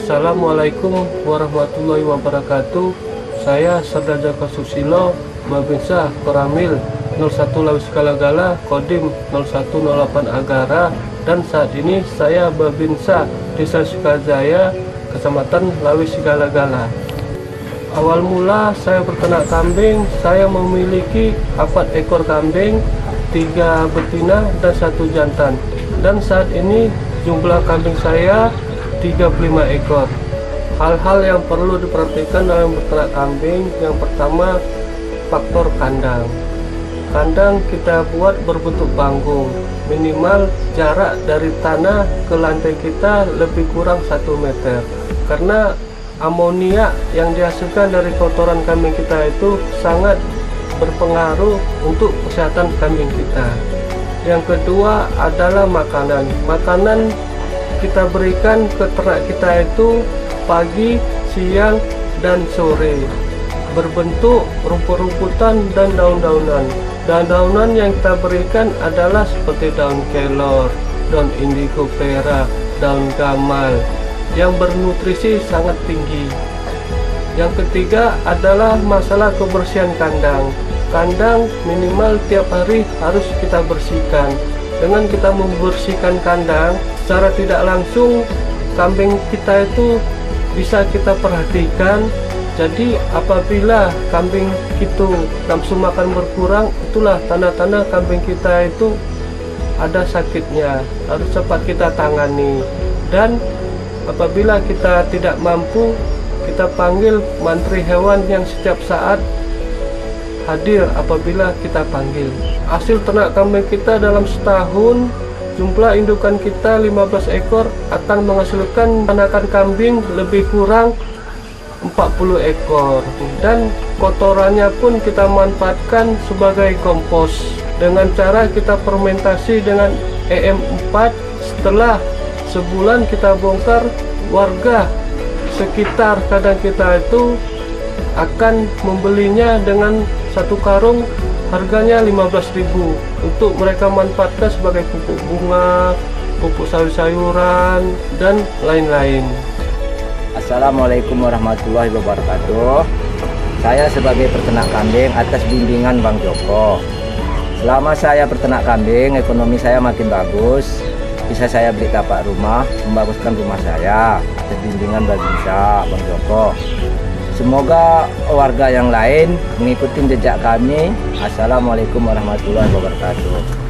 Assalamualaikum warahmatullahi wabarakatuh. Saya Sardaja Susilo, Babinsa Koramil 01 Lawis Galagala, Kodim 0108 Agara, dan saat ini saya Babinsa Desa Sukajaya, Kecamatan Lawis Galagala. Awal mula saya berternak kambing, saya memiliki 4 ekor kambing, 3 betina dan 1 jantan. Dan saat ini jumlah kambing saya 35 ekor. Hal-hal yang perlu diperhatikan dalam berternak kambing, yang pertama faktor kandang. Kandang kita buat berbentuk panggung, minimal jarak dari tanah ke lantai kita lebih kurang 1 meter, karena amonia yang dihasilkan dari kotoran kambing kita itu sangat berpengaruh untuk kesehatan kambing kita. Yang kedua adalah makanan. Makanan kita berikan ke ternak kita itu pagi, siang, dan sore, berbentuk rumput-rumputan dan daun-daunan. Daun-daunan yang kita berikan adalah seperti daun kelor, daun indigo pera, daun gamal yang bernutrisi sangat tinggi. Yang ketiga adalah masalah kebersihan kandang. Kandang minimal tiap hari harus kita bersihkan. Dengan kita membersihkan kandang, secara tidak langsung kambing kita itu bisa kita perhatikan. Jadi apabila kambing itu nafsu makan berkurang, itulah tanda-tanda kambing kita itu ada sakitnya, harus cepat kita tangani. Dan apabila kita tidak mampu, kita panggil mantri hewan yang setiap saat hadir apabila kita panggil. Hasil ternak kambing kita dalam setahun, jumlah indukan kita 15 ekor akan menghasilkan anakan kambing lebih kurang 40 ekor. Dan kotorannya pun kita manfaatkan sebagai kompos dengan cara kita fermentasi dengan EM4. Setelah sebulan kita bongkar, warga sekitar kandang kita itu akan membelinya dengan 1 karung, harganya 15.000 untuk mereka manfaatkan sebagai pupuk bunga, pupuk sayur-sayuran, dan lain-lain. Assalamualaikum warahmatullahi wabarakatuh. Saya sebagai peternak kambing atas bimbingan Bang Joko. Selama saya peternak kambing, ekonomi saya makin bagus. Bisa saya beli tapak rumah, membaguskan rumah saya atas bimbingan Babinsa Bang Joko. Semoga warga yang lain mengikuti jejak kami. Assalamualaikum warahmatullahi wabarakatuh.